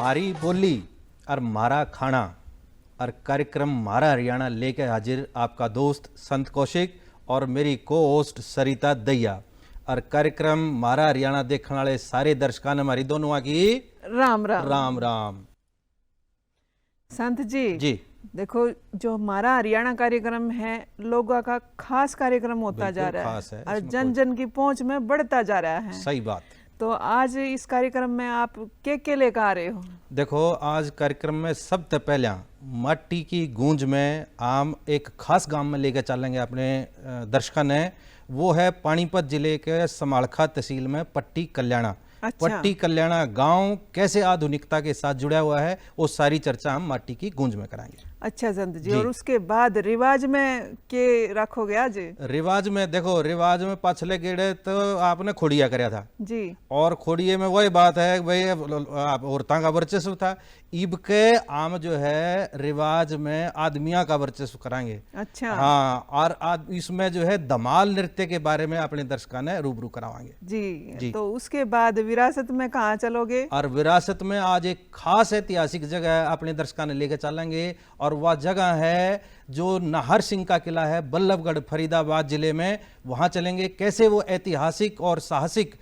मारी बोली और मारा खाना और कार्यक्रम मारा हरियाणा लेके हाजिर आपका दोस्त संत कौशिक और मेरी को होस्ट सरिता दैया। और कार्यक्रम मारा हरियाणा देखने वाले सारे दर्शकों ने हमारी दोनों की राम राम राम राम। संत जी जी देखो, जो हमारा हरियाणा कार्यक्रम है लोगों का खास कार्यक्रम होता जा बिल्कुल रहा खास है, और इसमें जन जन की पहुंच में बढ़ता जा रहा है। सही बात। तो आज इस कार्यक्रम में आप के लेकर आ रहे हो? देखो, आज कार्यक्रम में सबसे पहले माटी की गूंज में आम एक खास गांव में लेकर चलेंगे अपने दर्शकों ने। वो है पानीपत जिले के समालखा तहसील में पट्टी कल्याणा। अच्छा। पट्टी कल्याणा गांव कैसे आधुनिकता के साथ जुड़ा हुआ है वो सारी चर्चा हम माटी की गूंज में कराएंगे। अच्छा संत जी, और उसके बाद रिवाज में के रखोगे आज? रिवाज में देखो, रिवाज में पाछले गेड़े तो आपने खोड़िया कराया था जी, और खोड़िए में वही बात है भाई, औरतां का वर्चस्व था। ईब के आम जो है रिवाज में आदमिया का वर्चस्व कराएंगे। अच्छा। हाँ, और इसमें जो है धमाल नृत्य के बारे में अपने दर्शकों ने रूबरू करावाएंगे। जी। तो उसके बाद विरासत में कहाँ चलोगे? और विरासत में आज एक खास ऐतिहासिक जगह अपने दर्शकों ने लेकर चलेंगे और वह जगह है जो नाहर सिंह का किला है बल्लभगढ़ फरीदाबाद जिले में। वहां चलेंगे, कैसे वो ऐतिहासिक और साहसिक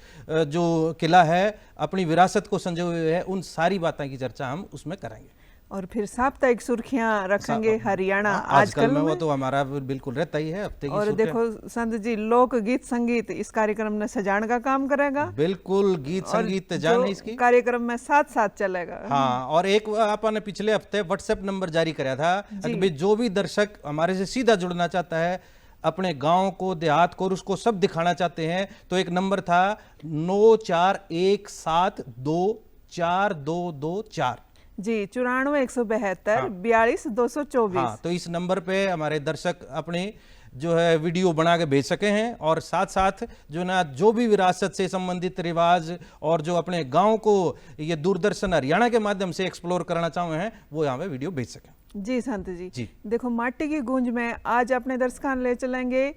जो किला है अपनी विरासत को संजोए हुए है, उन सारी बातें की चर्चा हम उसमें करेंगे। और फिर साप्ताहिक सुर्खियां रखेंगे हरियाणा आजकल में। वो तो हमारा बिल्कुल रहता ही है हफ्ते की। और देखो संत जी, लोक गीत संगीत इस कार्यक्रम में सजाने का काम करेगा। बिल्कुल, गीत संगीत जाने इसकी कार्यक्रम में साथ साथ चलेगा। हाँ, और एक आपने पिछले हफ्ते व्हाट्सएप नंबर जारी कराया था कि जो भी दर्शक हमारे से सीधा जुड़ना चाहता है, अपने गांव को देहात को और उसको सब दिखाना चाहते हैं, तो एक नंबर था 9417242224 जी, 94-172-42-224। हाँ, तो इस नंबर पे हमारे दर्शक अपनी जो है वीडियो बना के भेज सके हैं और साथ साथ जो ना जो भी विरासत से संबंधित रिवाज और जो अपने गांव को ये दूरदर्शन हरियाणा के माध्यम से एक्सप्लोर करना चाहे हैं वो यहाँ पे वीडियो भेज सकें। जी संत जी। देखो, माटी की गूंज में आज अपने दर्शकों ले चलेंगे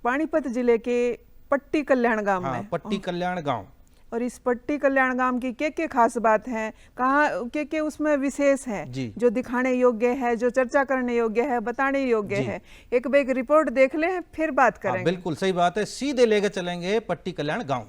पानीपत जिले के पट्टी कल्याण गांव में। पट्टी कल्याण गांव। और इस पट्टी कल्याण गांव की क्या खास बात है, कहाँ क्या उसमें विशेष है जो दिखाने योग्य है, जो चर्चा करने योग्य है, बताने योग्य है? एक रिपोर्ट देख ले, फिर बात करेंगे। बिल्कुल सही बात है, सीधे लेके चलेंगे पट्टी कल्याण गांव।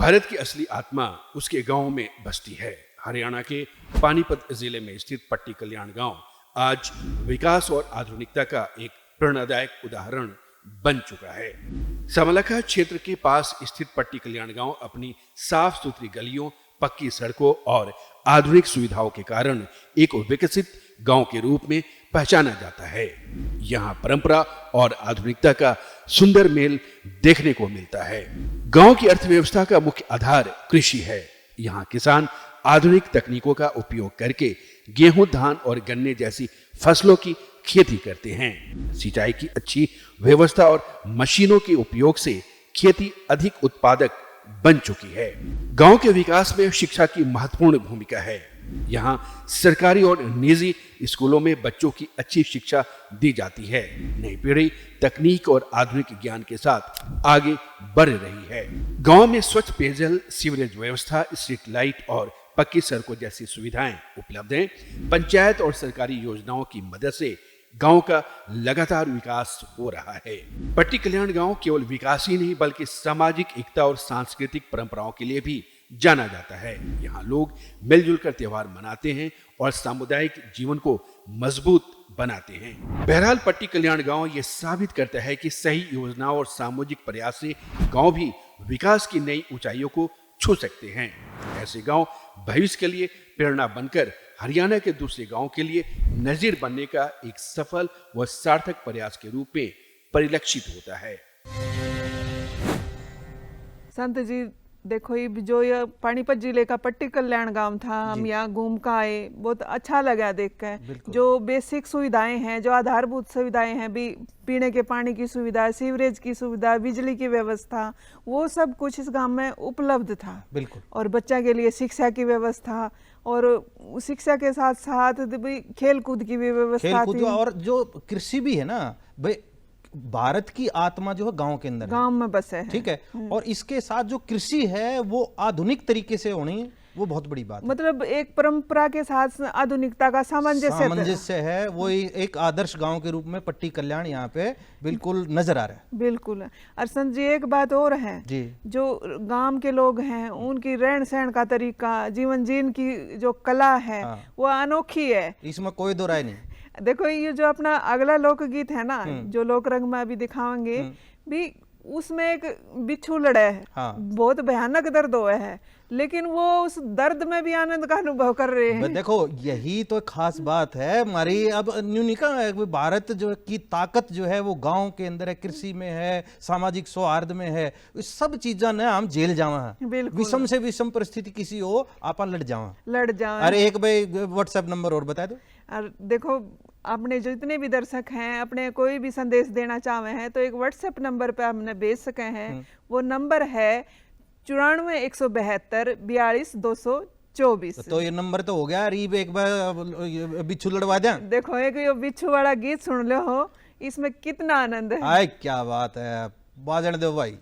भारत की असली आत्मा उसके गांव में बसती है। हरियाणा के पानीपत जिले में स्थित पट्टी कल्याण गांव आज विकास और आधुनिकता का एक प्रेरणादायक उदाहरण बन चुका है। समलखा क्षेत्र के पास स्थित पट्टी कल्याण गांव अपनी साफ सुथरी गलियों, पक्की सड़कों और आधुनिक सुविधाओं के कारण एक विकसित गांव के रूप में पहचाना जाता है। यहाँ परंपरा और आधुनिकता का सुंदर मेल देखने को मिलता है। गांव की अर्थव्यवस्था का मुख्य आधार कृषि है। यहाँ किसान आधुनिक तकनीकों का उपयोग करके गेहूं, धान और गन्ने जैसी फसलों की खेती करते हैं। सिंचाई की अच्छी व्यवस्था और मशीनों के उपयोग से खेती अधिक उत्पादक बन चुकी है। गांव के विकास में शिक्षा की महत्वपूर्ण भूमिका है। यहाँ सरकारी और निजी स्कूलों में बच्चों की अच्छी शिक्षा दी जाती है। नई पीढ़ी तकनीक और आधुनिक ज्ञान के साथ आगे बढ़ रही है। गांव में स्वच्छ पेयजल, सीवरेज व्यवस्था, स्ट्रीट लाइट और पक्की सड़कों जैसी सुविधाएं उपलब्ध हैं। पंचायत और सरकारी योजनाओं की मदद से गांव का लगातार विकास हो रहा है। पट्टी कल्याण गांव केवल विकास ही नहीं बल्कि सामाजिक एकता और सांस्कृतिक परंपराओं के लिए भी जाना जाता है। यहाँ लोग मिलजुल कर त्योहार मनाते हैं और सामुदायिक जीवन को मजबूत बनाते हैं। बहरहाल पट्टी कल्याण गांव ये साबित करता है कि सही योजनाओं और सामूहिक प्रयास से गांव भी विकास की नई ऊंचाइयों को छू सकते हैं। ऐसे गांव भविष्य के लिए प्रेरणा बनकर हरियाणा के दूसरे गांव के लिए नजीर बनने का एक सफल व सार्थक प्रयास के रूप में परिलक्षित होता है। संत जी देखो, ये जो ये पानीपत जिले का पट्टी कल्याण गांव था, हम यहाँ घूम कर आए, बहुत अच्छा लगा देख कर। जो बेसिक सुविधाएं हैं, जो आधारभूत सुविधाएं हैं, भी पीने के पानी की सुविधा, सीवरेज की सुविधा, बिजली की व्यवस्था, वो सब कुछ इस गांव में उपलब्ध था। बिल्कुल। और बच्चा के लिए शिक्षा की व्यवस्था, और शिक्षा के साथ साथ भी खेल कूद की भी व्यवस्था थी। और जो कृषि भी है ना भाई, भारत की आत्मा जो है गांव के अंदर गांव में बसे है। ठीक है। और इसके साथ जो कृषि है वो आधुनिक तरीके से होनी, वो बहुत बड़ी बात है। मतलब एक परंपरा के साथ आधुनिकता का सामंजस्य है। वो एक आदर्श गांव के रूप में पट्टी कल्याण यहाँ पे बिल्कुल नजर आ रहा है। बिल्कुल। अरसन जी, एक बात और है जी, जो गांव के लोग हैं, उनकी रहन सहन का तरीका, जीवन जीने की जो कला है, वो अनोखी है, इसमें कोई दो राय नहीं। देखो, ये जो अपना अगला लोकगीत है ना, जो लोक रंग में अभी दिखाएंगे भी, उसमें एक बिच्छू लड़े है। बहुत भयानक दर्द हुआ है, लेकिन वो उस दर्द में भी आनंद का अनुभव कर रहे हैं। देखो, यही तो खास बात है हमारी। अब न्यूनिका है, भारत जो की ताकत जो है वो गांव के अंदर है, कृषि में है, सामाजिक सौहार्द में है। इस सब चीजा ने हम जेल जावा है, विषम से विषम परिस्थिति किसी हो आप लड़ जावा। अरे एक भाई व्हाट्सएप नंबर और बता दो। और देखो, आपने जो इतने भी दर्शक हैं, अपने कोई भी संदेश देना चाहे हैं तो एक व्हाट्सएप नंबर पे हमने भेज सके हैं। वो नंबर है 94 172 42 224। तो ये नंबर तो हो गया। रीब एक बार बिच्छू लड़वा दें। देखो, एक ये बिच्छू वाला गीत सुन लो हो, इसमें कितना आनंद है। आए क्या बात है, बाजन दो भाई।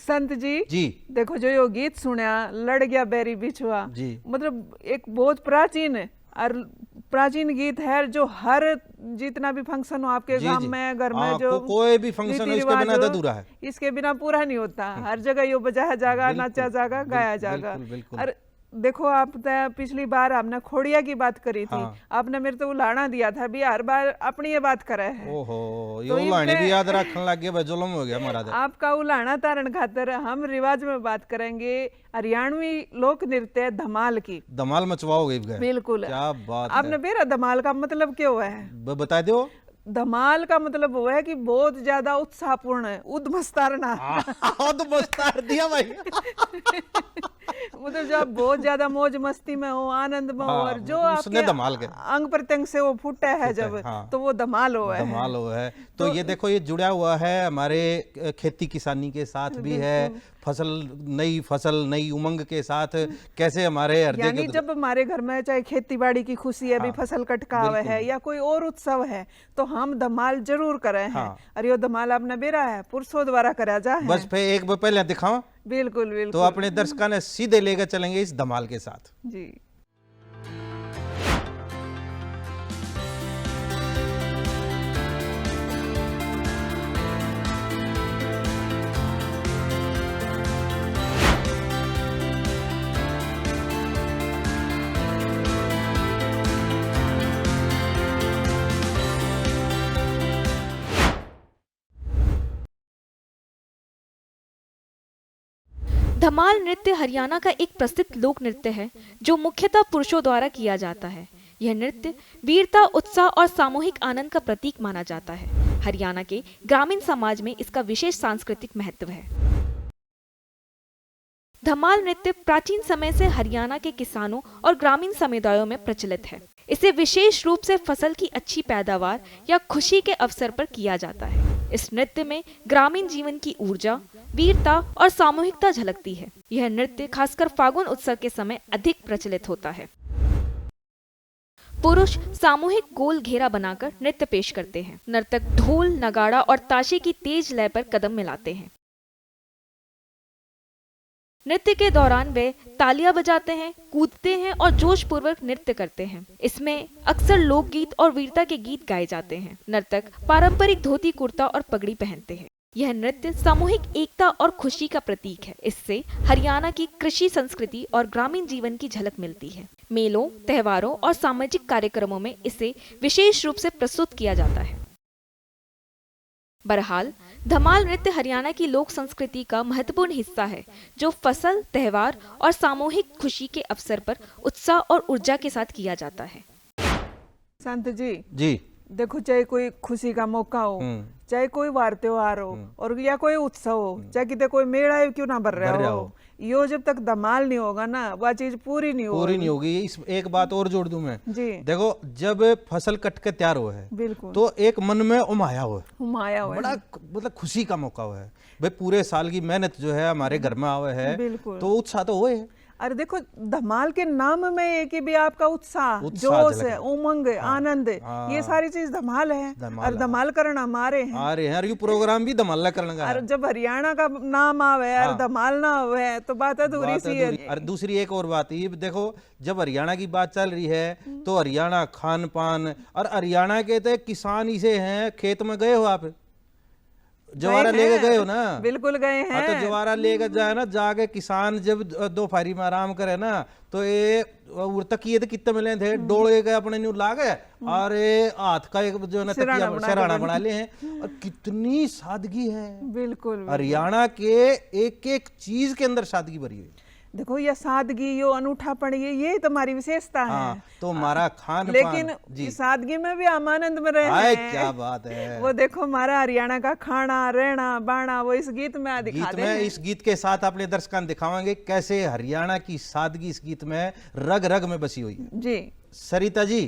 संत जी देखो, जो यो गीत सुना, लड़ गया बैरी बिछुआ, मतलब एक बहुत प्राचीन और प्राचीन गीत है, जो हर जितना भी फंक्शन हो आपके गांव में, घर में, जो कोई भी फंक्शन हो, इसके बिना अधूरा है, इसके बिना पूरा नहीं होता। हर जगह यो बजाया जाएगा, नाचा जाएगा, गाया जाएगा। और देखो, आप पिछली बार आपने खोड़िया की बात करी थी, आपने मेरे तो उलाहना दिया था भी, हर बार अपनी ये बात करे है। ओहो, ये उलाहने भी याद रखने लग गए, जुल्म हो गया हमारा। आपका उलाहना तारण खातर हम रिवाज में बात करेंगे हरियाणवी लोक नृत्य धमाल की। धमाल मचवाओगे? बिल्कुल, क्या बात। आपने बेरा धमाल का मतलब क्या हुआ है बता दो। धमाल का मतलब वो है कि बहुत ज्यादा उत्साहपूर्ण है, उद्मस्तारना। उद्मस्तार दिया भाई। मतलब जब बहुत ज्यादा मौज मस्ती में हो, आनंद में हो, और जो उसने आपके धमाल के अंग प्रत्यंग से वो फूटा है जब, तो वो धमाल हो है। धमाल हो है। तो ये देखो, ये जुड़ा हुआ है हमारे खेती किसानी के साथ भी है, फसल, नई उमंग के साथ कैसे हमारे हृदय यानी जब हमारे घर में चाहे खेती बाड़ी की खुशी है, भी फसल कटकाव है या कोई और उत्सव है, तो हम धमाल जरूर करे हैं। और ये धमाल आपने बेरा है पुरुषों द्वारा करा जा है। बस फिर एक बार पहले दिखाओ। बिल्कुल बिल्कुल। तो अपने दर्शकों ने सीधे लेकर चलेंगे इस धमाल के साथ जी। धमाल नृत्य हरियाणा का एक प्रसिद्ध लोक नृत्य है जो मुख्यतः पुरुषों द्वारा किया जाता है। यह नृत्य वीरता, उत्साह और सामूहिक आनंद का प्रतीक माना जाता है। हरियाणा के ग्रामीण समाज में इसका विशेष सांस्कृतिक महत्व है। धमाल नृत्य प्राचीन समय से हरियाणा के किसानों और ग्रामीण समुदायों में प्रचलित है। इसे विशेष रूप से फसल की अच्छी पैदावार या खुशी के अवसर पर किया जाता है। इस नृत्य में ग्रामीण जीवन की ऊर्जा, वीरता और सामूहिकता झलकती है। यह नृत्य खासकर फागुन उत्सव के समय अधिक प्रचलित होता है। पुरुष सामूहिक गोल घेरा बनाकर नृत्य पेश करते हैं। नर्तक ढोल, नगाड़ा और ताशे की तेज लय पर कदम मिलाते हैं। नृत्य के दौरान वे तालियां बजाते हैं, कूदते हैं और जोशपूर्वक नृत्य करते हैं। इसमें अक्सर लोकगीत और वीरता के गीत गाए जाते हैं। नर्तक पारंपरिक धोती, कुर्ता और पगड़ी पहनते हैं। यह नृत्य सामूहिक एकता और खुशी का प्रतीक है। इससे हरियाणा की कृषि संस्कृति और ग्रामीण जीवन की झलक मिलती है। मेलों, त्योहारों और सामाजिक कार्यक्रमों में इसे विशेष रूप से प्रस्तुत किया जाता है। बहरहाल, धमाल नृत्य हरियाणा की लोक संस्कृति का महत्वपूर्ण हिस्सा है, जो फसल, त्योहार और सामूहिक खुशी के अवसर पर उत्साह और ऊर्जा के साथ किया जाता है। संत जी जी देखो, चाहे कोई खुशी का मौका हो, चाहे कोई वार त्योहार हो, और या कोई उत्सव हो, चाहे कितने कोई मेला है क्यों ना भर रहा हो, यो जब तक धमाल नहीं होगा ना, वह चीज पूरी नहीं होगी। इस एक बात और जोड़ दूं मैं जी। देखो, जब फसल कट के तैयार हो है, बिल्कुल, तो एक मन में उमाया हो बड़ा मतलब खुशी का मौका हो है भाई। पूरे साल की मेहनत जो है हमारे घर में आवे है, तो उत्साह तो हो है। अरे देखो, धमाल के नाम में एक ही भी आपका उत्साह, जोश, उमंग, आनंद, ये सारी चीज धमाल है। और धमाल करना हमारे हैं, और ये प्रोग्राम भी धमाल करने का है। और जब हरियाणा का नाम आवे और धमाल ना आवे तो बात अधूरी सी है। और दूसरी एक और बात, ये देखो, जब हरियाणा की बात चल रही है तो हरियाणा खान पान, और हरियाणा के तो किसान इसे हैं। खेत में गए हो आप, जवारा लेके गए हो ना? बिल्कुल गए हैं। तो जवारा लेकर जाए ना, जाके किसान जब दोपहरी में आराम करे ना, तो ये तकिए तो कितने मिले थे, डोले के अपने न्यू ला गए और हाथ का एक जो है ना तकिया सिरहाना बना ले हैं। और कितनी सादगी है। बिल्कुल, हरियाणा के एक एक चीज के अंदर सादगी भरी हुई। देखो, ये सादगी, यो अनूठापन, ये तुम्हारी विशेषता है। तो हमारा खान लेकिन सादगी में भी हम आनंद में रहे हैं। क्या बात है। वो देखो, हमारा हरियाणा का खाना, रहना, बाणा, वो इस गीत में दिखाते हैं। इस गीत के साथ अपने दर्शकों दिखावांगे कैसे हरियाणा की सादगी इस गीत में रग रग में बसी हुई है। जी सरिता जी,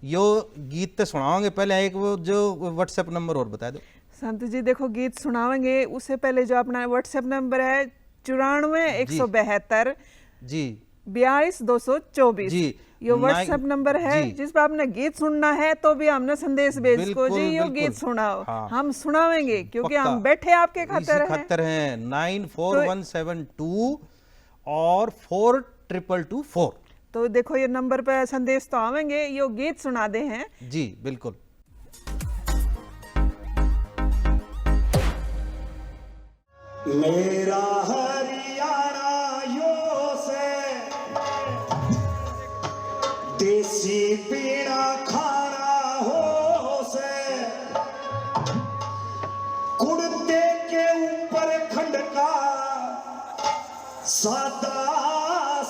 यो गीत तो सुनाओगे, पहले एक वो जो व्हाट्सएप नंबर और बता दो। संत जी देखो, गीत सुनावेंगे उससे पहले जो अपना व्हाट्सएप नंबर है 94-172 जी 42-224 जी, ये व्हाट्सएप नंबर है जिस पर आपने गीत सुनना है तो भी हमने संदेश भेज को जी यो गीत सुनाओ। हम सुनावेंगे क्योंकि हम बैठे आपके खातर हैं। 94172 और 4224। तो देखो, ये नंबर पे संदेश तो आवेंगे, यो गीत सुना दे हैं जी। बिल्कुल। मेरा हरियाणा यो से देसी पीड़ा खाना हो से, कुर्ते के ऊपर खंड का सादा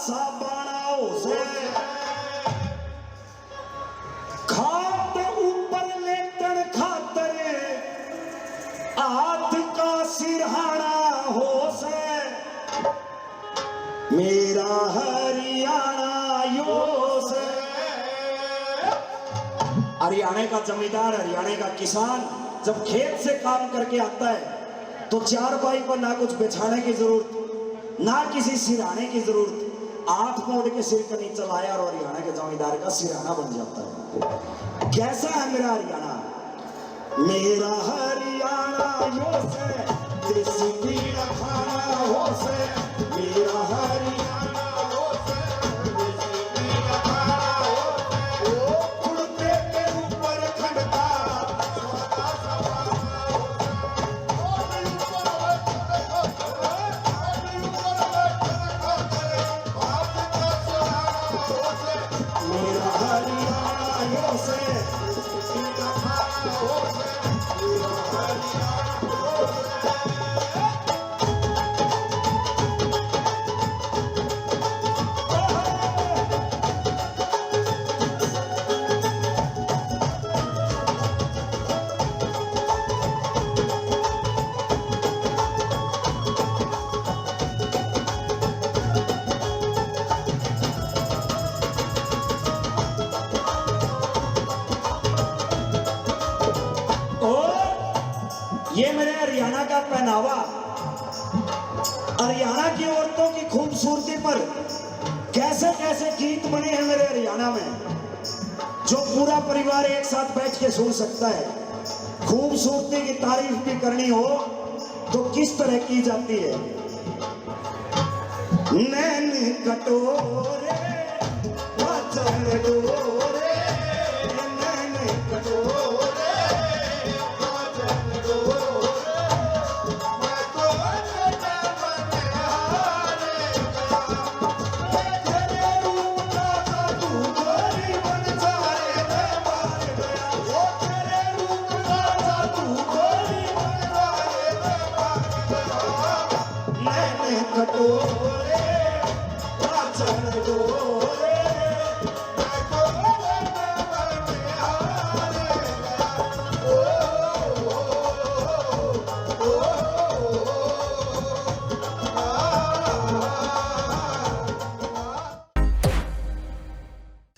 सा बनाओ से, खात ऊपर लेटन खातर हाथ का सिरहाना हो से, मेरा हरियाणा यो से। हरियाणा का जमींदार, हरियाणा का किसान जब खेत से काम करके आता है तो चार भाई को ना कुछ बिछाने की जरूरत, ना किसी सिराने की जरूरत, हाथ मोड़ के सिर का नीचे लाया और हरियाणा के जमींदार का सिराना बन जाता है। कैसा है मेरा हरियाणा? मेरा हरियाणा यो से, देसी पीड़ा खाना हो से। मेरा हरियाणा हो से, देसी पीड़ा खाना हो से। ओ कुर्ते के ऊपर खड़का मेरा हरियाणा यो से, देसी पीड़ा खाना हो से। मेरा हरियाणा यो से। ये मेरे हरियाणा का पहनावा, हरियाणा की औरतों की खूबसूरती पर कैसे कैसे गीत बने हैं मेरे हरियाणा में, जो पूरा परिवार एक साथ बैठ के सुन सकता है। खूबसूरती की तारीफ भी करनी हो तो किस तरह की जाती है। नैन कटोरे वचन डोरे, नैन कटोरे कटोरे वचन डोरे।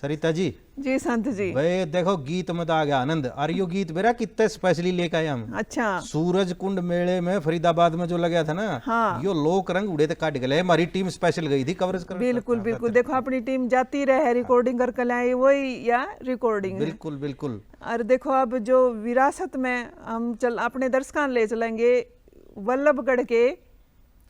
सरिता जी संत जी। भाई देखो गीत में तो आ गया आनंद। और यो गीत मेरा कितने स्पेशली लेके आए हम। अच्छा। सूरज कुंड मेले में फरीदाबाद में जो लगा था ना, हाँ। यो लोक रंग उड़े थे काट गए। हमारी टीम स्पेशल गई थी कवरेज करने। बिल्कुल बिल्कुल, देखो अपनी टीम जाती रहे रिकॉर्डिंग करके लाए, वही या रिकॉर्डिंग। बिल्कुल बिल्कुल। और देखो अब जो विरासत में हम अपने दर्शकान ले चलेंगे वल्लभगढ़ के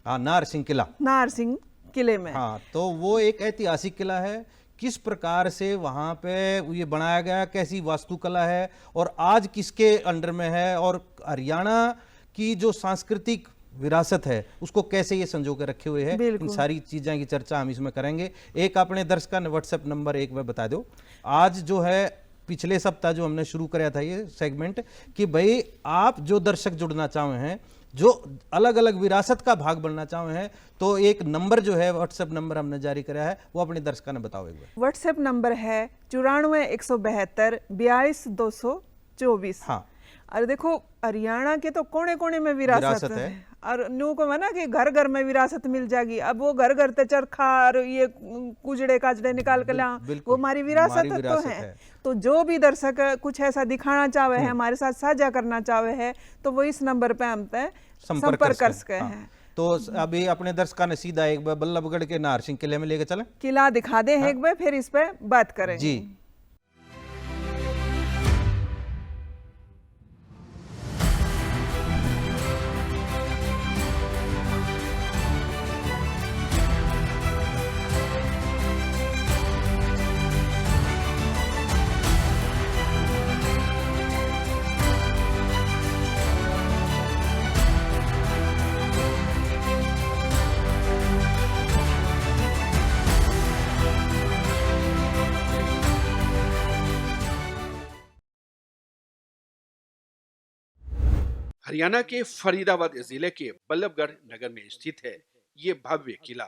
नाहर सिंह किला, नाहर सिंह किले में। हाँ, तो वो एक ऐतिहासिक किला है। किस प्रकार से वहाँ पे ये बनाया गया, कैसी वास्तुकला है और आज किसके अंडर में है, और हरियाणा की जो सांस्कृतिक विरासत है उसको कैसे ये संजो के रखे हुए हैं, इन सारी चीज़ों की चर्चा हम इसमें करेंगे। एक अपने दर्शकों ने व्हाट्सएप नंबर एक बार बता दो। आज जो है पिछले सप्ताह जो हमने शुरू कराया था ये सेगमेंट कि भाई आप जो दर्शक जुड़ना चाहे हैं, जो अलग अलग विरासत का भाग बनना चाहे हैं, तो एक नंबर जो है व्हाट्सएप नंबर हमने जारी कराया है, वो अपने दर्शकों ने बताओ एक बार। व्हाट्सएप नंबर है 94 172 42 224। हाँ, और देखो हरियाणा के तो कोने कोने में विरासत है। और न्यू को है ना कि घर घर में विरासत मिल जाएगी। अब वो घर घर ते चरखा और ये कुजड़े काजड़े निकाल कर ला, वो हमारी विरासत तो है। तो जो भी दर्शक कुछ ऐसा दिखाना चाहे है, हमारे साथ साझा करना चाहे है, तो वो इस नंबर पे हम पे संपर्क कर सकते हैं। तो अभी अपने दर्शकों ने सीधा एक बार बल्लभगढ़ के नाहर सिंह किले में लेके चले, किला दिखा दे एक बार, फिर इस पे बात करेंगे जी। हरियाणा के फरीदाबाद जिले के बल्लभगढ़ नगर में स्थित है ये भव्य किला।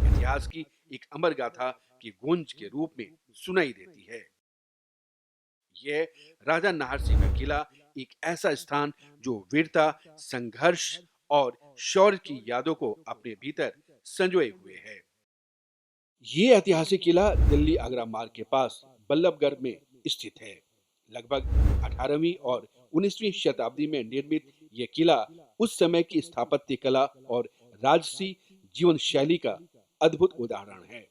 इतिहास की एक अमर गाथा की गूंज के रूप में सुनाई देती है। यह राजा नाहर सिंह का किला एक ऐसा स्थान जो वीरता, संघर्ष और शौर्य की यादों को अपने भीतर संजोए हुए है। ये ऐतिहासिक किला दिल्ली आगरा मार्ग के पास बल्लभगढ़ में स्थित है। लगभग 18वीं और 19वीं शताब्दी में निर्मित यह किला उस समय की स्थापत्य कला और राजसी जीवन शैली का अद्भुत उदाहरण है।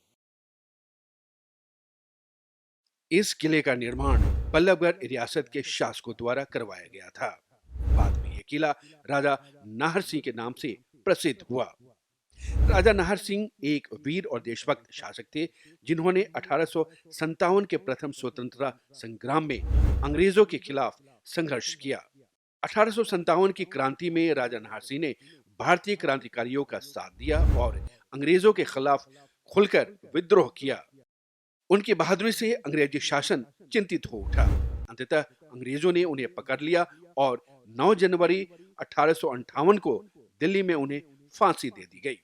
इस किले का निर्माण बल्लभगढ़ रियासत के शासकों द्वारा करवाया गया था। बाद में यह किला राजा नाहर सिंह के नाम से प्रसिद्ध हुआ। राजा नाहर सिंह एक वीर और देशभक्त शासक थे, जिन्होंने 1857 के प्रथम स्वतंत्रता संग्राम में अंग्रेजों के खिलाफ संघर्ष किया। 1857 की क्रांति में राजा नाहर सिंह ने भारतीय क्रांतिकारियों का साथ दिया और अंग्रेजों के खिलाफ खुलकर विद्रोह किया। उनकी बहादुरी से अंग्रेजी शासन चिंतित हो उठा। अंततः अंग्रेजों ने उन्हें पकड़ लिया और 9 जनवरी 1858 को दिल्ली में उन्हें फांसी दे दी गई।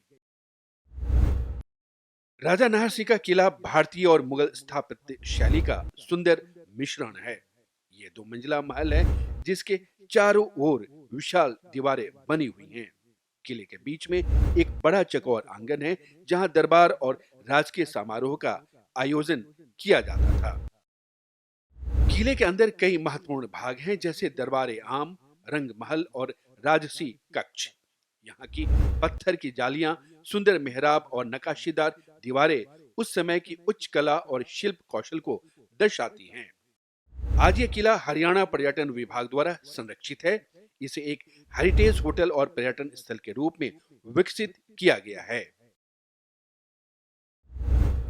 राजा नाहर सिंह का किला भारतीय और मुगल स्थापत्य शैली का सुंदर मिश्रण है। ये 2 मंजिला महल है, जिसके चारों ओर विशाल दीवारें बनी हुई हैं। किले के बीच में एक बड़ा चौकोर आंगन है, जहां दरबार और राजकीय समारोह का आयोजन किया जाता था। किले के अंदर कई महत्वपूर्ण भाग हैं, जैसे दरबार आम, रंग महल और राजसी कक्ष। यहाँ की पत्थर की जालियां, सुंदर मेहराब और नक्काशीदार दीवारें उस समय की उच्च कला और शिल्प कौशल को दर्शाती हैं। आज ये किला हरियाणा पर्यटन विभाग द्वारा संरक्षित है। इसे एक हेरिटेज होटल और पर्यटन स्थल के रूप में विकसित किया गया है।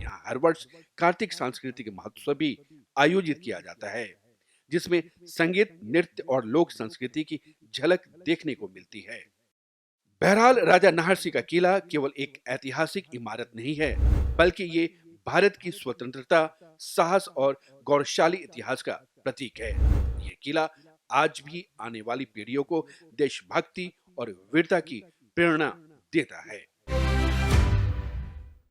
यहाँ हर वर्ष कार्तिक सांस्कृतिक महोत्सव भी आयोजित किया जाता है, जिसमें संगीत, नृत्य और लोक संस्कृति की झलक देखने को मिलती है। बहरहाल, राजा नाहर सिंह का किला केवल एक ऐतिहासिक इमारत नहीं है, बल्कि ये भारत की स्वतंत्रता, साहस और गौरवशाली इतिहास का प्रतीक है। ये किला आज भी आने वाली पीढ़ियों को देशभक्ति और वीरता की प्रेरणा देता है।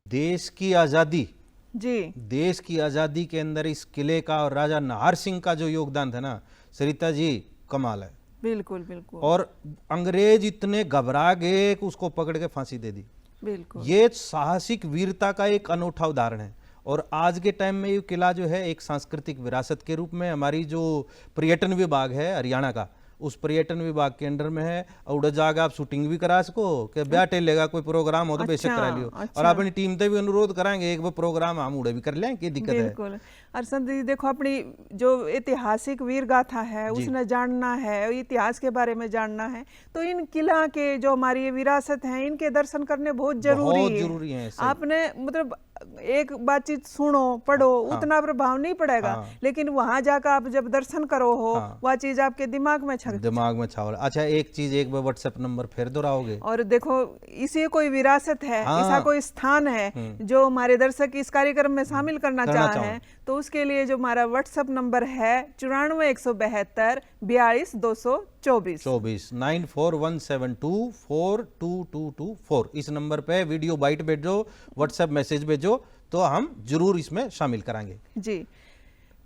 देश की आजादी, जी, देश की आजादी के अंदर इस किले का और राजा नाहर सिंह का जो योगदान था ना, सरिता जी, कमाल है। बिल्कुल बिल्कुल। और अंग्रेज इतने घबरा गए कि उसको पकड़ के फांसी दे दी। बिल्कुल, ये साहसिक वीरता का एक अनूठा उदाहरण है। और आज के टाइम में ये किला जो है एक सांस्कृतिक विरासत के रूप में हमारी जो पर्यटन विभाग है हरियाणा का, उस पर्यटन विभाग के अंडर में है। और जाकर आप शूटिंग भी करा सको कि ब्याह टेलेगा, कोई प्रोग्राम हो तो बेशक करा लियो। और अपनी टीम से भी अनुरोध कराएंगे एक वो प्रोग्राम हम उड़े भी कर लें, क्या दिक्कत है। बिल्कुल। और संत जी देखो, अपनी जो ऐतिहासिक वीर गाथा है उसने जानना है, इतिहास के बारे में जानना है, तो इन किला के जो हमारी विरासत है इनके दर्शन करने बहुत जरूरी है। आपने मतलब एक बातचीत सुनो पढ़ो, उतना प्रभाव नहीं पड़ेगा, लेकिन वहां जाकर आप जब दर्शन करो हो, वह चीज आपके दिमाग में छावल। अच्छा, एक चीज, एक व्हाट्सएप नंबर फिर दोहराओगे? और देखो, इसी कोई विरासत है, ऐसा कोई स्थान है जो हमारे दर्शक इस कार्यक्रम में शामिल करना चाहे, तो उसके लिए जो हमारा व्हाट्सएप नंबर है 94 172 42 224 9417242224। इस नंबर पे वीडियो बाइट भेजो, व्हाट्सएप मैसेज भेजो, तो हम जरूर इसमें शामिल कराएंगे। जी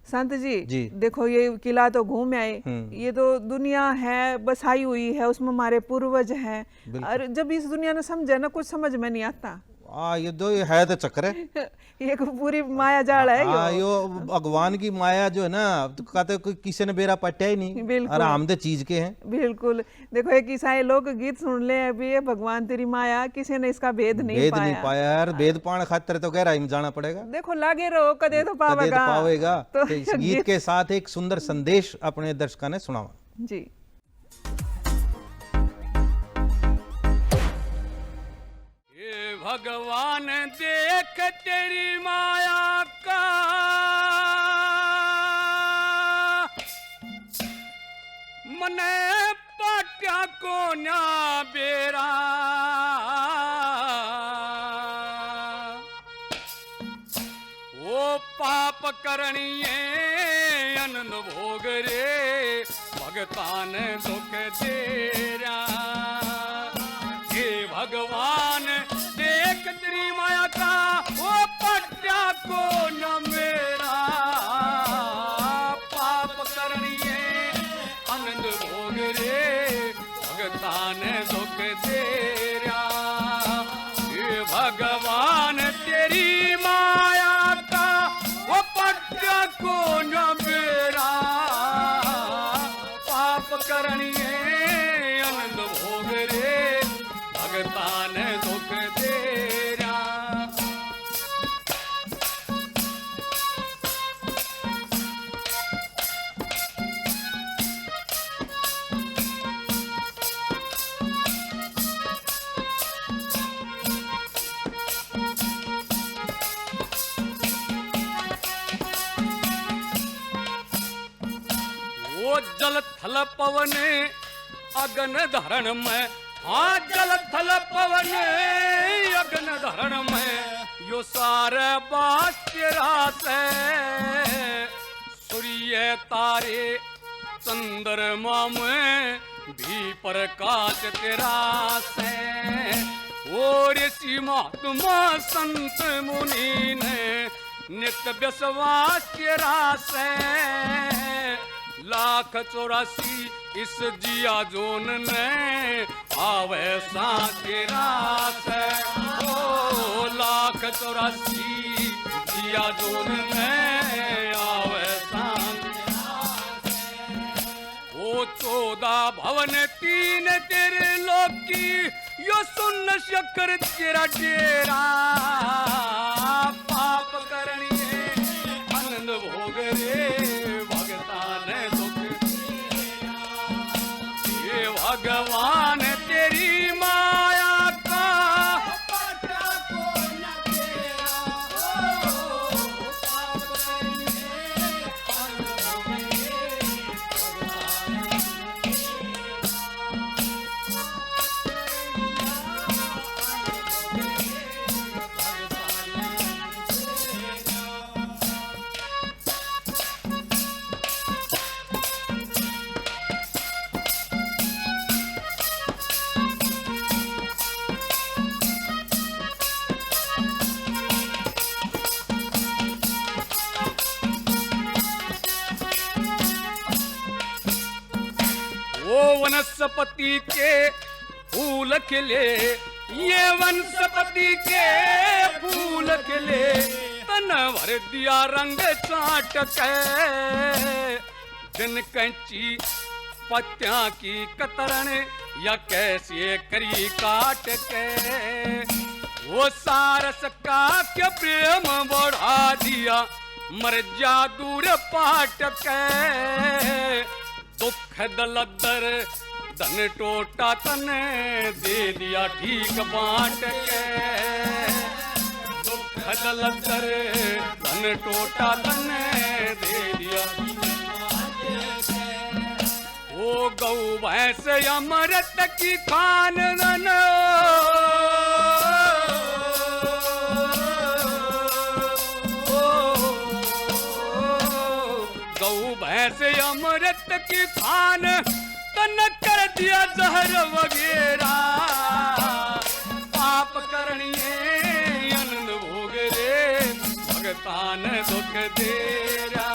संत जी, देखो ये किला तो घूम आए, ये तो दुनिया है बसाई हुई है, उसमें हमारे पूर्वज हैं। और जब इस दुनिया ने समझे ना, कुछ समझ में नहीं आता। ये दो है तो चक्कर है, ये पूरी माया जाल है। यो भगवान की माया जो है ना, तो कहते किसी ने बेरा पट्टा ही नहीं, आराम दे चीज के हैं। बिल्कुल। देखो एक ईसाई लोक गीत सुन ले अभी, ये भगवान तेरी माया, किसी ने इसका भेद नहीं पाया यार। भेद पाने खातिर तो गहराई में जाना पड़ेगा। देखो लागे रहो, कदे तो पावेगा। तो इस गीत के साथ एक सुंदर संदेश अपने दर्शकों ने सुनावा। जी, भगवान देख तेरी माया का, मने पाट्या को न्या बेरा, वो पाप करनिए अनंत भोग रे, भगतान दुख तेरा। हे भगवान देख तेरी माया का, वो पट्या को न मेरा, पाप करनिए आनंद भोग रे, भगतान दुख तेरा। हे भगवान तेरी माया ओ जल थल पवन अगन धरण में, हाँ जल थल पवन अगन धरण में, यो सारे बास्य रास है। सूर्य तारे चंद्रमा में भी प्रकाश तेरा से। और ऋषि महात्मा संत मुनि ने नित्य विश्वास के रास है। 1,84 इस जिया जोन ने आवे सांस के रास है। ओ 1,84 जिया जोन ने आवे सांस के रास है। ओ 14 भवन 3 तेरे लोकी, यो सुन शकर तेरा डेरा। पाप करनिए आनंद भोग रे भगतान दुख, ये भगवान तेरी माया का पटा को न तेरा। पाप करनिए आनंद भोग रे वनस्पति के फूल खिले, ये वनस्पति के फूल खिले, तन भर दिया रंग चाट के। दिन कैंची पत्तियां की कतरन या कैसे करी काट के। वो सारस का के प्रेम बढ़ा दिया, मर जा दूर पाट के। दुख दलदर धन टोटा तने दे दिया ठीक बांट के। दुख दलदर धन टोटा तने दे दिया वो गौ भैंस अमृत की खान दन। गौ भैंस अमृत की खान तन कर दिया जहर वगैरह। पाप करनिए आनंद भोग रे भगतान दुख देरा।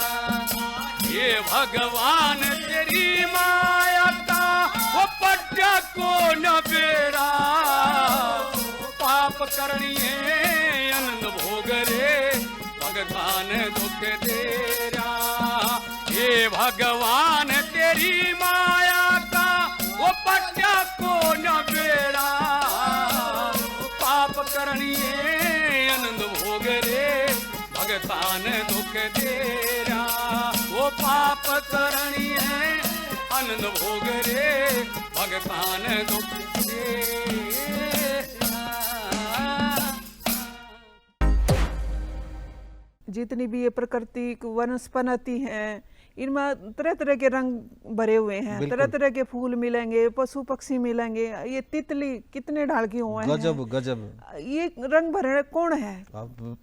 ये भगवान तेरी माया का वो पट्टा को न बेरा। पाप करनिए आनंद भोग रे भगवान दुख देरा। ये भगवान तेरी माया का वो पट्टा को न बेड़ा। पाप करनिए आनंद भोग रे भगतान दुख देरा। वो पाप करनिए आनंद भोग रे भगतान दुख देरा। जितनी भी ये प्रकृति वनस्पति हैं, इनमें तरह तरह के रंग भरे हुए हैं, तरह तरह के फूल मिलेंगे, पशु पक्षी मिलेंगे। ये तितली कितने ढाल की हुए हैं, गजब गजब। ये रंग भरे कौन है?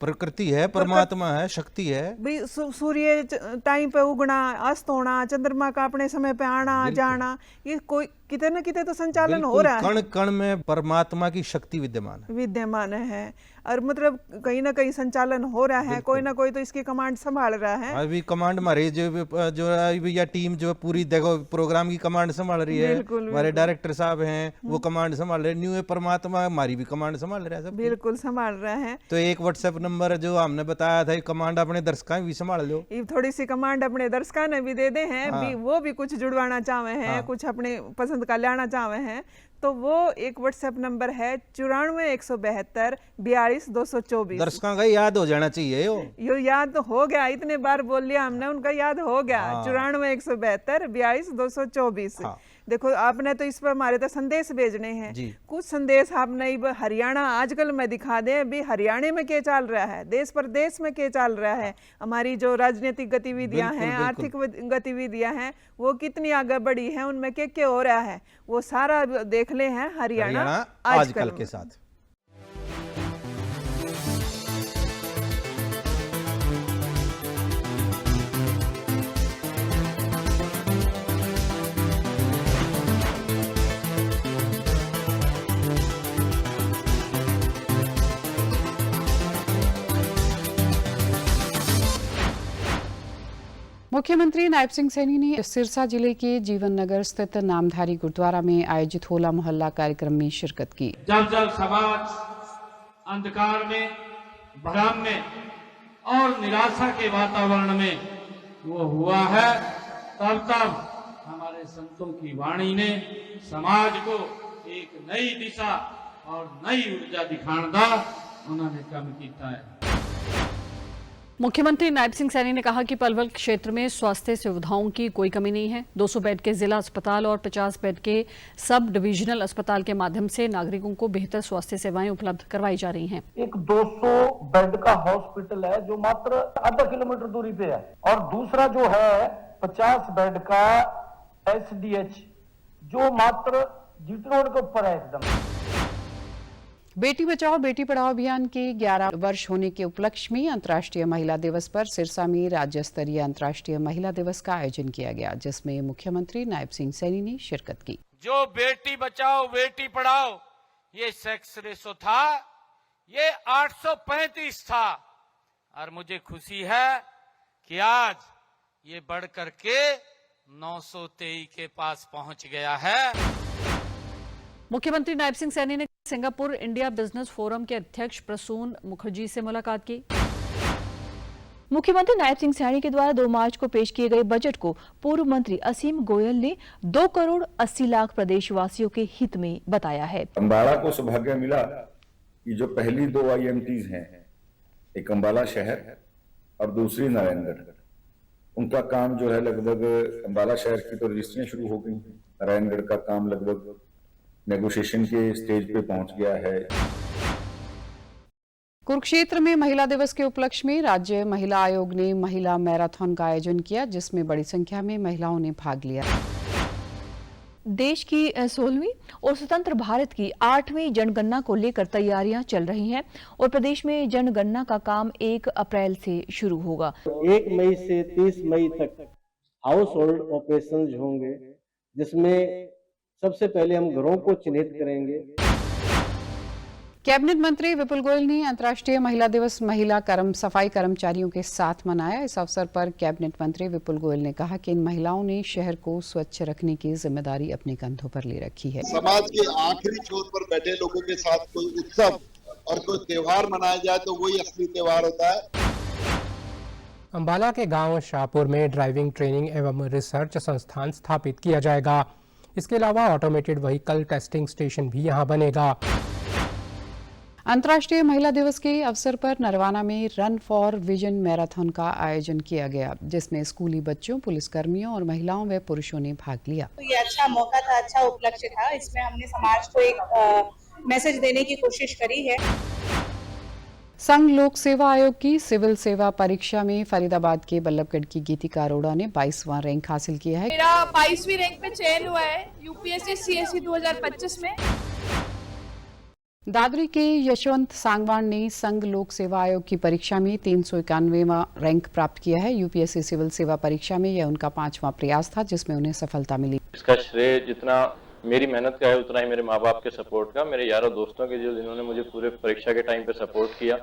प्रकृति है, परमात्मा है, शक्ति है। भाई सूर्य टाइम पे उगना, अस्त होना, चंद्रमा का अपने समय पे आना जाना, ये कोई कितने न कितने तो संचालन हो रहा है। कण कण में परमात्मा की शक्ति विद्यमान है और मतलब कहीं ना कहीं संचालन हो रहा है। कोई ना कोई तो इसकी कमांड संभाल रहा है। अभी कमांड हमारे जो या टीम जो पूरी देखो प्रोग्राम की कमांड संभाल रही है। हमारे डायरेक्टर साहब हैं वो कमांड संभाल रहे हैं। न्यू परमात्मा हमारी भी कमांड संभाल रहा है, सब बिल्कुल संभाल रहा है। तो एक व्हाट्सएप नंबर जो हमने बताया था, कमांड अपने दर्शकों भी संभाल लो। थोड़ी सी कमांड अपने दर्शकों ने भी दे दे हैं, वो भी कुछ जुड़वाना चाहे हैं, कुछ अपने पसंद का लेना चाहे हैं, तो वो एक व्हाट्सएप नंबर है 94 172 42 224। दर्शकों का याद हो जाना चाहिए। यो याद हो गया, इतने बार बोल लिया हमने, उनका याद हो गया। 94 172 42 224। देखो आपने तो इस पर हमारे तो संदेश भेजने हैं, कुछ संदेश आपने हरियाणा आजकल में दिखा दे भी हरियाणा में क्या चल रहा है, देश प्रदेश में क्या चल रहा है, हमारी जो राजनीतिक गतिविधियां हैं, आर्थिक गतिविधियां हैं, वो कितनी आगे बढ़ी है, उनमें क्या हो रहा है, वो सारा देख ले हैं हरियाणा आजकल के साथ। मुख्यमंत्री नायब सिंह सैनी ने सिरसा जिले के जीवन नगर स्थित नामधारी गुरुद्वारा में आयोजित होला मोहल्ला कार्यक्रम में शिरकत की। जब जब समाज अंधकार में, भ्रम में और निराशा के वातावरण में वो हुआ है, तब तब हमारे संतों की वाणी ने समाज को एक नई दिशा और नई ऊर्जा दिखाने दा उन्होंने काम किया है। मुख्यमंत्री नायब सिंह सैनी ने कहा कि पलवल क्षेत्र में स्वास्थ्य सुविधाओं की कोई कमी नहीं है। 200 बेड के जिला अस्पताल और 50 बेड के सब डिविजनल अस्पताल के माध्यम से नागरिकों को बेहतर स्वास्थ्य सेवाएं उपलब्ध करवाई जा रही हैं। एक 200 बेड का हॉस्पिटल है जो मात्र आधा किलोमीटर दूरी पे है, और दूसरा जो है 50 बेड का SDH जो मात्र GT रोड के ऊपर है एकदम। बेटी बचाओ बेटी पढ़ाओ अभियान के 11 वर्ष होने के उपलक्ष्य में अंतर्राष्ट्रीय महिला दिवस पर सिरसा में राज्य स्तरीय अंतर्राष्ट्रीय महिला दिवस का आयोजन किया गया, जिसमें मुख्यमंत्री नायब सिंह सैनी ने शिरकत की। जो बेटी बचाओ बेटी पढ़ाओ ये सेक्स रेशो था, ये 835 था, और मुझे खुशी है कि आज ये बढ़ करके 923 के पास पहुंच गया है। मुख्यमंत्री नायब सिंह सैनी ने सिंगापुर इंडिया बिजनेस फोरम के अध्यक्ष प्रसून मुखर्जी से मुलाकात की। मुख्यमंत्री नायब सिंह सैनी के द्वारा 2 मार्च को पेश किए गए बजट को पूर्व मंत्री असीम गोयल ने 2 करोड़ 80 लाख प्रदेशवासियों के हित में बताया है। अम्बाला को सौभाग्य मिला कि जो पहली 2 IMTs हैं, एक अम्बाला शहर और दूसरी नारायणगढ़, उनका काम जो है लगभग अम्बाला शहर की तो रजिस्ट्रियां शुरू हो गई, नारायणगढ़ का काम लगभग नेगोशिएशन के स्टेज पे पहुंच गया है। कुरुक्षेत्र में महिला दिवस के उपलक्ष्य में राज्य महिला आयोग ने महिला मैराथन का आयोजन किया, जिसमें बड़ी संख्या में महिलाओं ने भाग लिया। देश की 16वीं और स्वतंत्र भारत की 8वीं जनगणना को लेकर तैयारियां चल रही हैं और प्रदेश में जनगणना का काम 1 अप्रैल से शुरू होगा। 1 मई से 30 मई तक हाउस होल्ड ऑपरेशंस होंगे, जिसमें सबसे पहले हम घरों को चिन्हित करेंगे। कैबिनेट मंत्री विपुल गोयल ने अंतर्राष्ट्रीय महिला दिवस महिला सफाई कर्मचारियों के साथ मनाया। इस अवसर पर कैबिनेट मंत्री विपुल गोयल ने कहा कि इन महिलाओं ने शहर को स्वच्छ रखने की जिम्मेदारी अपने कंधों पर ले रखी है। समाज के आखिरी छोर पर बैठे लोगों के साथ कोई उत्सव और कोई त्योहार मनाया जाए तो वही असली त्योहार होता है। अम्बाला के गांव शाहपुर में ड्राइविंग ट्रेनिंग एवं रिसर्च संस्थान स्थापित किया जाएगा। इसके अलावा ऑटोमेटेड व्हीकल टेस्टिंग स्टेशन भी यहां बनेगा। अंतर्राष्ट्रीय महिला दिवस के अवसर पर नरवाना में रन फॉर विजन मैराथन का आयोजन किया गया, जिसमें स्कूली बच्चों, पुलिसकर्मियों और महिलाओं व पुरुषों ने भाग लिया। तो ये अच्छा मौका था, अच्छा उपलक्ष्य था। इसमें हमने समाज को एक मैसेज देने की कोशिश करी है। संघ लोक सेवा आयोग की सिविल सेवा परीक्षा में फरीदाबाद के बल्लभगढ़ की गीतिका अरोड़ा ने 22वां रैंक हासिल किया है। मेरा 22वीं रैंक पे चयन हुआ है यूपीएससी CSE 2025 में। दादरी के यशवंत सांगवान ने संघ लोक सेवा आयोग की परीक्षा में 391वां रैंक प्राप्त किया है। यूपीएससी सिविल सेवा परीक्षा में यह उनका 5वां प्रयास था, जिसमें उन्हें सफलता मिली। इसका श्रेय जितना मेरी मेहनत का है उतना ही मेरे माँ बाप के सपोर्ट का, मेरे यारों दोस्तों के जो जिन्होंने मुझे पूरे परीक्षा के टाइम पे सपोर्ट किया।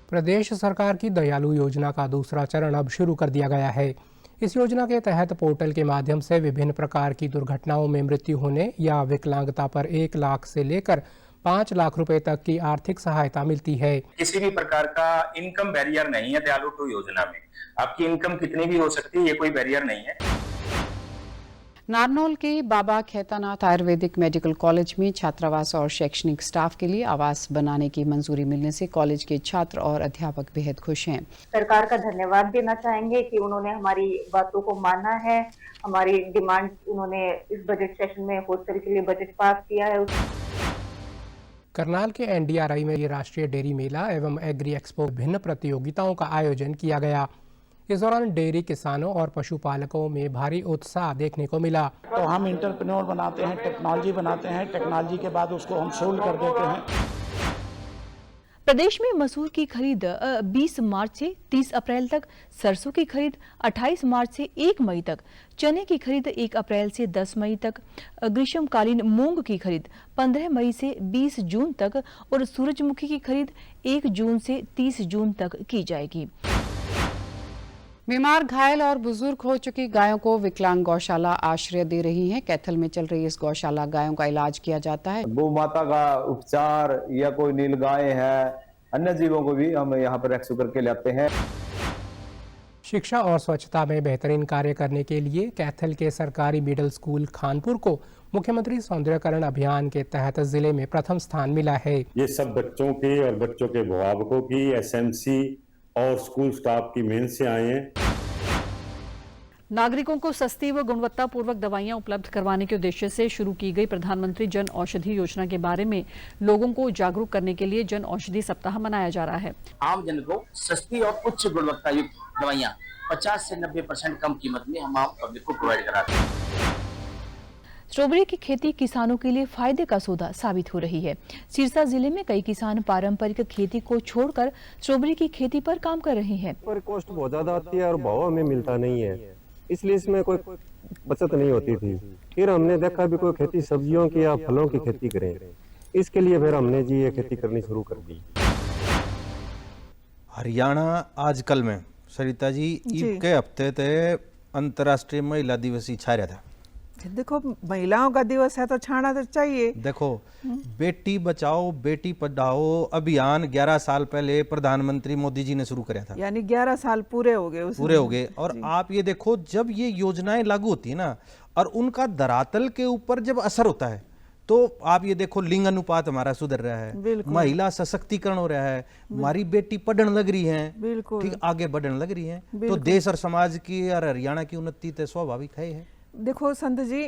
प्रदेश सरकार की दयालु योजना का दूसरा चरण अब शुरू कर दिया गया है। इस योजना के तहत पोर्टल के माध्यम से विभिन्न प्रकार की दुर्घटनाओं में मृत्यु होने या विकलांगता पर 1 लाख से लेकर 5 लाख रुपए तक की आर्थिक सहायता मिलती है। किसी भी प्रकार का इनकम बैरियर नहीं है दयालु 2 योजना में। आपकी इनकम कितनी भी हो सकती है, ये कोई बैरियर नहीं है। नारनौल के बाबा खेतानाथ आयुर्वेदिक मेडिकल कॉलेज में छात्रावास और शैक्षणिक स्टाफ के लिए आवास बनाने की मंजूरी मिलने से कॉलेज के छात्र और अध्यापक बेहद खुश हैं। सरकार का धन्यवाद देना चाहेंगे कि उन्होंने हमारी बातों को माना है, हमारी डिमांड उन्होंने इस बजट सेशन में हॉस्टल के लिए बजट पास किया है। करनाल के NDRI में ये राष्ट्रीय डेयरी मेला एवं एग्री एक्सपो भिन्न प्रतियोगिताओं का आयोजन किया गया। इस दौरान डेयरी किसानों और पशुपालकों में भारी उत्साह देखने को मिला। तो हम इंटरप्रेन्योर बनाते हैं, टेक्नोलॉजी बनाते हैं, टेक्नोलॉजी के बाद उसको हम सोल्ड कर देते हैं। प्रदेश में मसूर की खरीद 20 मार्च से 30 अप्रैल तक, सरसों की खरीद 28 मार्च से 1 मई तक, चने की खरीद 1 अप्रैल से 10 मई तक, ग्रीष्मकालीन मूंग की खरीद 15 मई से 20 जून तक और सूरजमुखी की खरीद 1 जून से 30 जून तक की जाएगी। बीमार, घायल और बुजुर्ग हो चुकी गायों को विकलांग गौशाला आश्रय दे रही है। कैथल में चल रही इस गौशाला गायों का इलाज किया जाता है। गौ माता का उपचार या कोई नीलगाय है, अन्य जीवों को भी हम यहाँ पर रेस्क्यू करके लाते हैं। शिक्षा और स्वच्छता में बेहतरीन कार्य करने के लिए कैथल के सरकारी मिडिल स्कूल खानपुर को मुख्यमंत्री सौंदर्यकरण अभियान के तहत जिले में प्रथम स्थान मिला है। ये सब बच्चों के और बच्चों के अभिभावकों की, SMC और स्कूल स्टाफ की मेहनत से आए हैं। नागरिकों को सस्ती व गुणवत्तापूर्वक दवाइयां उपलब्ध करवाने के उद्देश्य से शुरू की गई प्रधानमंत्री जन औषधि योजना के बारे में लोगों को जागरूक करने के लिए जन औषधि सप्ताह मनाया जा रहा है। आम जन को सस्ती और उच्च गुणवत्ता युक्त दवाइयां 50 से 90% कम कीमत में हम आम पब्लिक को प्रोवाइड कराते हैं। स्ट्रॉबेरी की खेती किसानों के लिए फायदे का सौदा साबित हो रही है। सिरसा जिले में कई किसान पारंपरिक खेती को छोड़कर स्ट्रॉबेरी की खेती पर काम कर रहे हैं। पर कॉस्ट बहुत ज्यादा आती है और भाव हमें मिलता नहीं है, इसलिए इसमें कोई बचत नहीं होती थी। फिर हमने देखा भी कोई खेती सब्जियों की या फलों की खेती करें, इसके लिए फिर हमने जी ये खेती करनी शुरू कर दी। हरियाणा आजकल में सरिता जी ईद के हफ्ते ते अंतर्राष्ट्रीय महिला दिवस ही छा रहा था। देखो महिलाओं का दिवस है तो छाना तो चाहिए। देखो बेटी बचाओ बेटी पढ़ाओ अभियान 11 साल पहले प्रधानमंत्री मोदी जी ने शुरू किया था, यानी 11 साल पूरे हो गए। पूरे हो गए। और आप ये देखो जब ये योजनाएं लागू होती है ना और उनका धरातल के ऊपर जब असर होता है तो आप ये देखो लिंग अनुपात हमारा सुधर रहा है, महिला सशक्तिकरण हो रहा है, हमारी बेटी पढ़ने लग रही है, ठीक आगे बढ़ने लग रही है, तो देश और समाज की और हरियाणा की उन्नति तो स्वाभाविक है। देखो संत जी,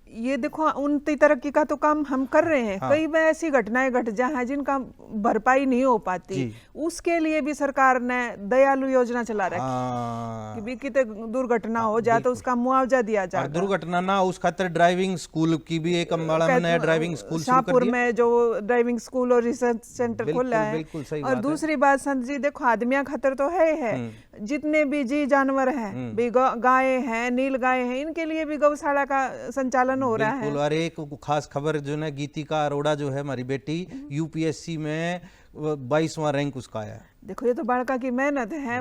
ये देखो उन्नति तरक्की का तो काम हम कर रहे हैं। कई बार ऐसी घटनाएं घट जाए जिनका भरपाई नहीं हो पाती, उसके लिए भी सरकार ने दयालु योजना चला रखी कि कितने दुर्घटना हो जाए तो उसका मुआवजा दिया जाए। दुर्घटना ना उस खातिर ड्राइविंग स्कूल की भी एक अम्बाड़ा में नया ड्राइविंग स्कूल शाहपुर में जो ड्राइविंग स्कूल और रिसर्च सेंटर खोला है। और दूसरी बात संत जी, देखो आदमियों खातिर तो है जितने भी जी जानवर हैं, गाय हैं, नील गाय हैं, इनके लिए भी गौशाला का संचालन हो रहा है। और एक खास खबर जो है गीतिका अरोड़ा जो है हमारी बेटी UPSC में 22वां रैंक उसका आया। देखो ये तो बालका की मेहनत है,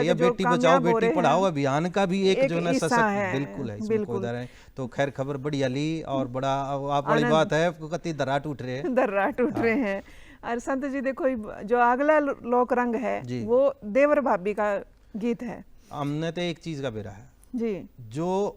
ये बेटी बचाओ बेटी पढ़ाओ अभियान का भी एक जो है सशक्त बिल्कुल है, इसमें कोई डर है। तो खैर खबर बड़ी अली और बड़ा आप बड़ी बात है, कति दर्रा टूट रहे हैं। और संत जी देखो जो अगला लोक रंग है वो देवर भाभी का गीत है। हमने तो एक चीज का बेरा है जी, जो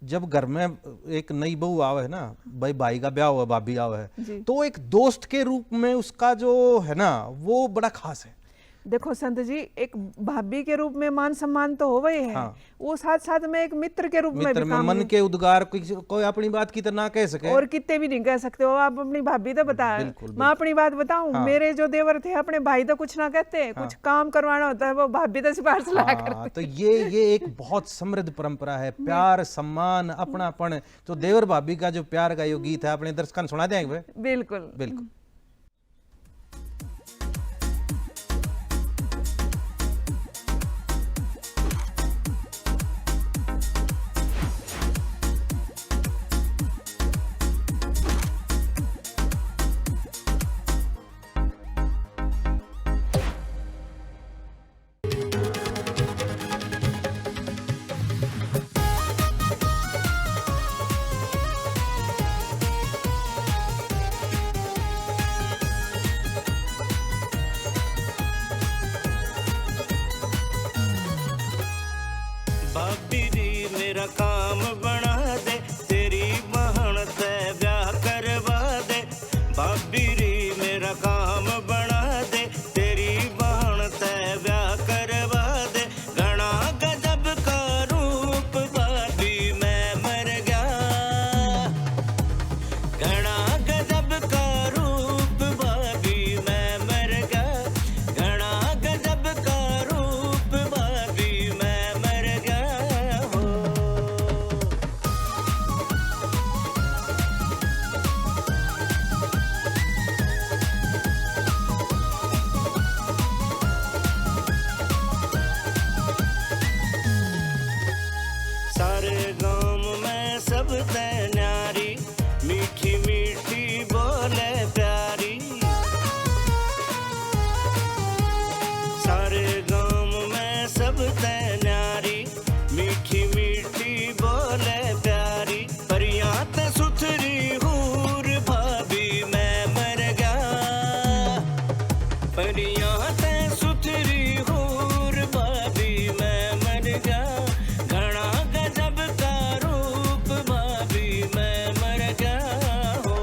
जब घर में एक नई बहू आवे है ना, भाई का ब्याह हुआ, भाभी आवे है, तो एक दोस्त के रूप में उसका जो है ना वो बड़ा खास है। देखो संत जी, एक भाभी के रूप में मान सम्मान तो हो गए है, वो साथ साथ में एक मित्र के रूप में भी काम मन के उद्गार कोई अपनी बात की तो ना कह सके और कितने भी नहीं कह सकते हो। आप अपनी भाभी तो बता, मैं अपनी बात बताऊं, मेरे जो देवर थे अपने भाई तो कुछ ना कहते, कुछ काम करवाना होता है वो भाभी तो सिफारिश ला करते। तो ये एक बहुत समृद्ध परंपरा है, प्यार सम्मान अपनापन। तो देवर भाभी का जो प्यार का यो गीत है अपने दर्शकों सुना देंगे। बिल्कुल बिल्कुल। सुथरिया ते सुथरी हूर भाभी मैं मर गया घना गजब का रूप भाभी मैं मर गया हो।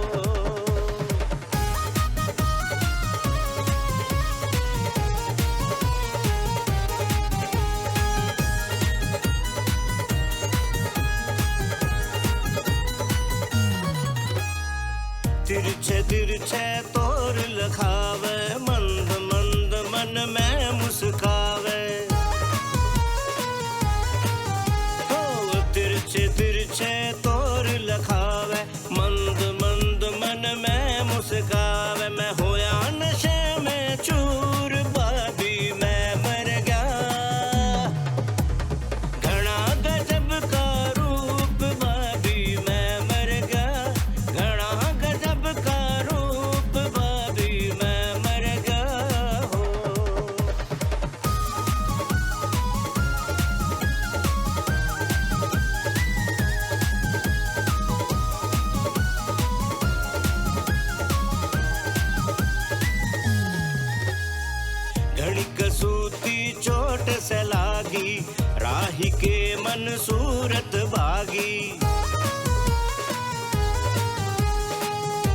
तिरछे तिरछे तोर लखावे मंद मंद मन में मुस्कावे हो तिरछे तिरछे तोर लखावे मंद मंद मन में मुस्कावे मैं होया नशे में चूर भाभी मैं मर गया घना गजब का रूप भाभी मैं मर गया घना गजब का रूप भाभी मैं मर गया हो। घड़ी कसूती चोट से लागी राही के मन सूरत भागी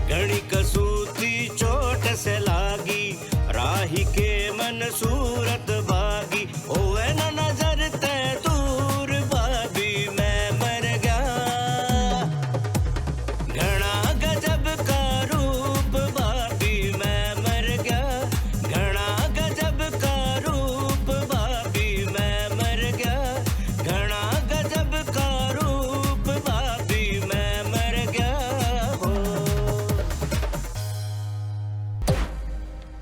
घड़ी कसूती चोट से लागी राही के मन सूरत भागी ओए न नजर ते दूर भाभी मैं मर गया घना गजब का रूप भाभी मैं मर गया घना गजब का रूप भाभी मैं मर गया घना गजब का रूप भाभी मैं मर गया हो।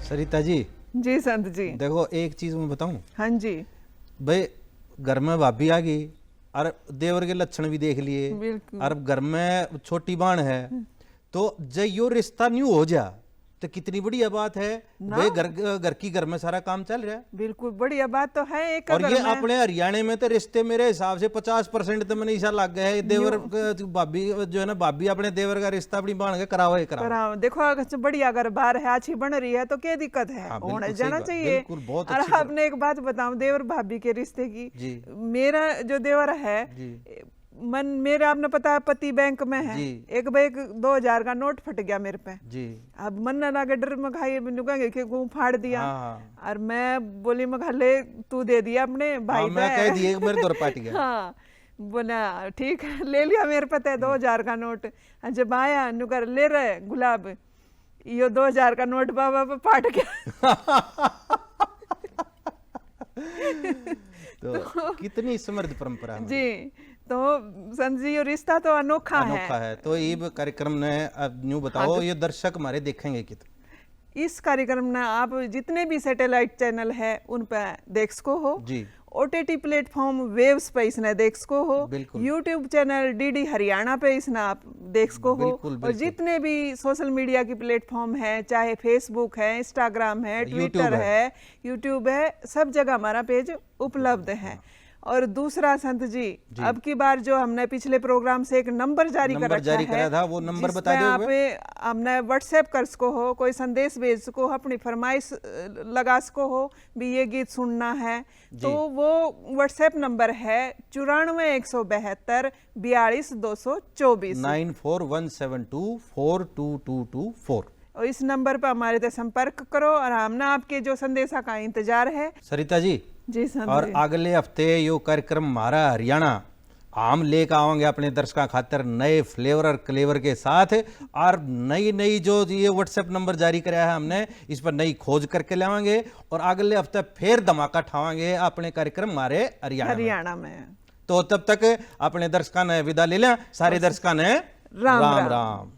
सरिता जी जी संत जी, देखो एक चीज मैं बताऊं। हाँ जी, भाई घर में भाभी आ गई और देवर के लक्षण भी देख लिए बिल्कुल। और घर में छोटी बाण है तो जब यो रिश्ता न्यू हो जा तो कितनी बढ़िया बात है ना? भाई घर की घर में सारा काम चल रहा है। बिल्कुल बढ़िया बात तो है। एक और अगर ये मैं- अपने हरियाणा में तो रिश्ते मेरे हिसाब से 50% तो मैंने ऐसा लग गया है देवर भाभी जो है ना भाभी अपने देवर का रिश्ता अपनी बाण के कराओ ही कराओ। कराओ। देखो अगर बढ़िया अगर बार है अच्छी बन रही है तो क्या दिक्कत है, हाँ, बिल्कुल होना सही जाना बात, चाहिए। बिल्कुल, बहुत और अच्छी बात। आपने एक बात बताऊं देवर भाभी के रिश्ते की। जी। मेरा जो देवर है मन मेरा आपने पता है पति बैंक में है। जी। एक बार 2000 का नोट फट गया मेरे पे। जी। अब मन ना लगे डर में खाई मैंने कहेंगे कि गूं फाड़ दिया। हाँ। और मैं बोली मैं ले तू दे दिया अपने भाई मैं कह दिए कि मेरे दौर पाट गया। हाँ बोला ठीक है ले लिया मेरे पता है 2000 का नोट। जब आया नुकर ले रहे गुलाब यो 2000 का नोट बाबा पे पाट गया। तो कितनी समृद्ध परंपरा है जी। तो संत जी ये रिश्ता तो अनोखा है। तो ये कार्यक्रम ने अब न्यू बताओ ये दर्शक हमारे देखेंगे कितने। इस कार्यक्रम में आप जितने भी सैटेलाइट चैनल है उन पर देख सको हो जी। OTT प्लेटफॉर्म वेव्स पे इसने देख सको हो। बिल्कुल। यूट्यूब चैनल DD हरियाणा पे इसने आप देख सको हो। बिल्कुल, और बिल्कुल। जितने भी सोशल मीडिया की प्लेटफॉर्म है चाहे फेसबुक है इंस्टाग्राम है ट्विटर है यूट्यूब है सब जगह हमारा पेज उपलब्ध है। और दूसरा संत जी अब की बार जो हमने पिछले प्रोग्राम से एक नंबर जारी कर रखा है था वो नंबर बता जिसमें आप हमने व्हाट्सएप कर सको हो कोई संदेश भेज सको हो अपनी फरमाइश लगा सको हो भी ये गीत सुनना है तो वो व्हाट्सएप नंबर है 94 172 42 224 9417242224। और इस नंबर पर हमारे से संपर्क करो और हमने आपके जो संदेशा का इंतजार है। सरिता जी जी संत और जी। अगले हफ्ते यो कार्यक्रम हमारा हरियाणा हम लेकर आएंगे अपने दर्शकों खातर नए फ्लेवर और क्लेवर के साथ और नई जो ये व्हाट्सएप नंबर जारी कराया है हमने इस पर नई खोज करके लाएंगे और अगले हफ्ते फिर धमाका ठावांगे अपने कार्यक्रम हमारे हरियाणा में। तो तब तक अपने दर्शकों ने विदा ले लें। सारे दर्शकों ने राम राम।